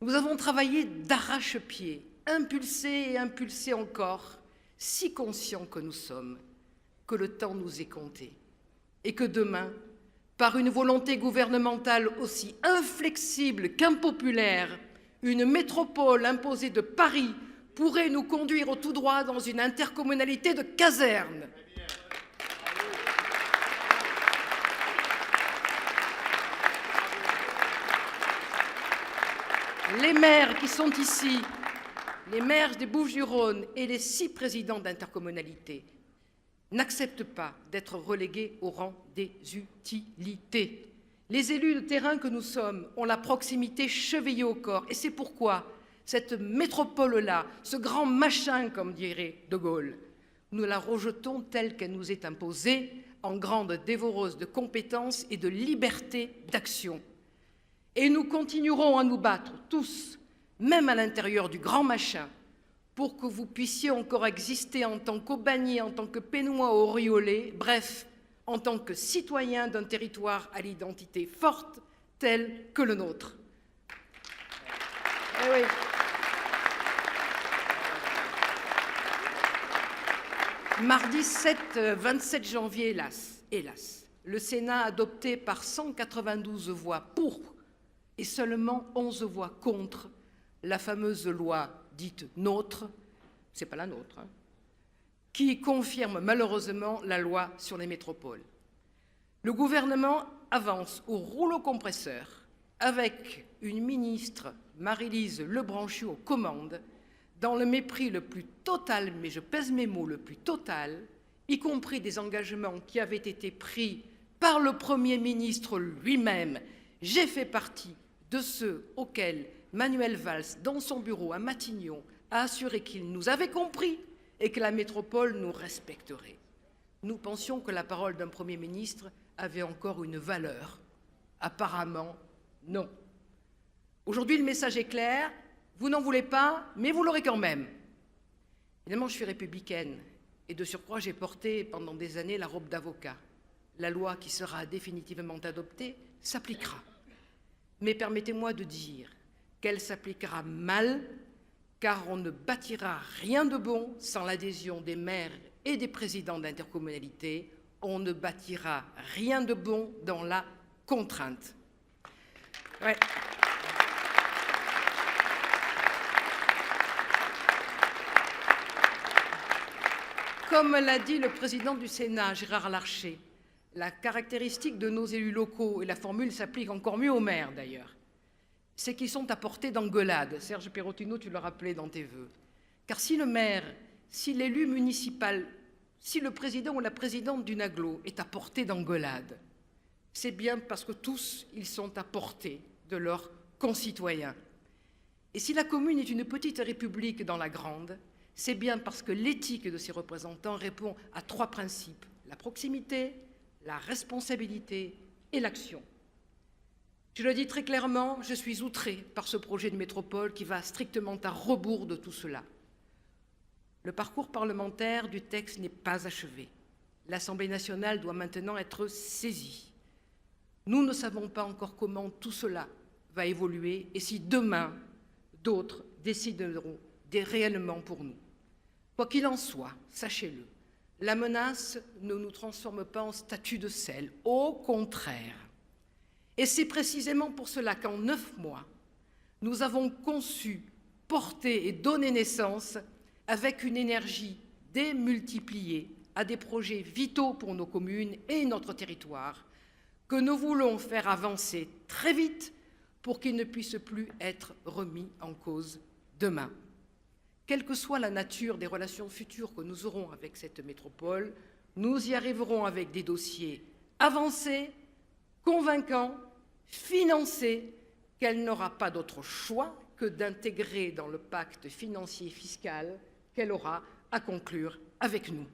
Nous avons travaillé d'arrache-pied, impulsé et impulsé encore, si conscients que nous sommes, que le temps nous est compté, et que demain, par une volonté gouvernementale aussi inflexible qu'impopulaire, une métropole imposée de Paris pourrait nous conduire au tout droit dans une intercommunalité de casernes. Les maires qui sont ici, les maires des Bouches-du-Rhône et les 6 présidents d'intercommunalité n'acceptent pas d'être relégués au rang des utilités. Les élus de terrain que nous sommes ont la proximité chevillée au corps et c'est pourquoi cette métropole-là, ce grand machin, comme dirait De Gaulle, nous la rejetons telle qu'elle nous est imposée en grande dévoreuse de compétences et de liberté d'action. Et nous continuerons à nous battre, tous, même à l'intérieur du grand machin, pour que vous puissiez encore exister en tant qu'Aubagny, en tant que Pénois ou Oriolais, bref, en tant que citoyens d'un territoire à l'identité forte, tel que le nôtre. Eh oui. Mardi 27 janvier, hélas, le Sénat a adopté par 192 voix pour et seulement 11 voix contre la fameuse loi dite NOTRe, c'est pas la nôtre, qui confirme malheureusement la loi sur les métropoles. Le gouvernement avance au rouleau compresseur avec une ministre, Marie-Lise Lebranchu, aux commandes, dans le mépris le plus total, mais je pèse mes mots, le plus total, y compris des engagements qui avaient été pris par le Premier ministre lui-même. J'ai fait partie de ceux auxquels Manuel Valls, dans son bureau à Matignon, a assuré qu'il nous avait compris et que la métropole nous respecterait. Nous pensions que la parole d'un Premier ministre avait encore une valeur. Apparemment, non. Aujourd'hui, le message est clair. Vous n'en voulez pas, mais vous l'aurez quand même. Évidemment, je suis républicaine et de surcroît, j'ai porté pendant des années la robe d'avocat. La loi qui sera définitivement adoptée s'appliquera. Mais permettez-moi de dire qu'elle s'appliquera mal, car on ne bâtira rien de bon sans l'adhésion des maires et des présidents d'intercommunalité. On ne bâtira rien de bon dans la contrainte. Ouais. Comme l'a dit le président du Sénat, Gérard Larcher, la caractéristique de nos élus locaux, et la formule s'applique encore mieux aux maires d'ailleurs, c'est qu'ils sont à portée d'engueulade. Serge Perrotino, tu le rappelais dans tes vœux. Car si le maire, si l'élu municipal, si le président ou la présidente d'une agglo est à portée d'engueulade, c'est bien parce que tous, ils sont à portée de leurs concitoyens. Et si la commune est une petite république dans la grande, c'est bien parce que l'éthique de ses représentants répond à 3 principes: la proximité, la responsabilité et l'action. Je le dis très clairement, je suis outrée par ce projet de métropole qui va strictement à rebours de tout cela. Le parcours parlementaire du texte n'est pas achevé. L'Assemblée nationale doit maintenant être saisie. Nous ne savons pas encore comment tout cela va évoluer et si demain, d'autres décideront réellement pour nous. Quoi qu'il en soit, sachez-le, la menace ne nous transforme pas en statue de sel, au contraire. Et c'est précisément pour cela qu'en 9 mois, nous avons conçu, porté et donné naissance, avec une énergie démultipliée, à des projets vitaux pour nos communes et notre territoire, que nous voulons faire avancer très vite pour qu'ils ne puissent plus être remis en cause demain. Quelle que soit la nature des relations futures que nous aurons avec cette métropole, nous y arriverons avec des dossiers avancés, convaincants, financés, qu'elle n'aura pas d'autre choix que d'intégrer dans le pacte financier et fiscal qu'elle aura à conclure avec nous.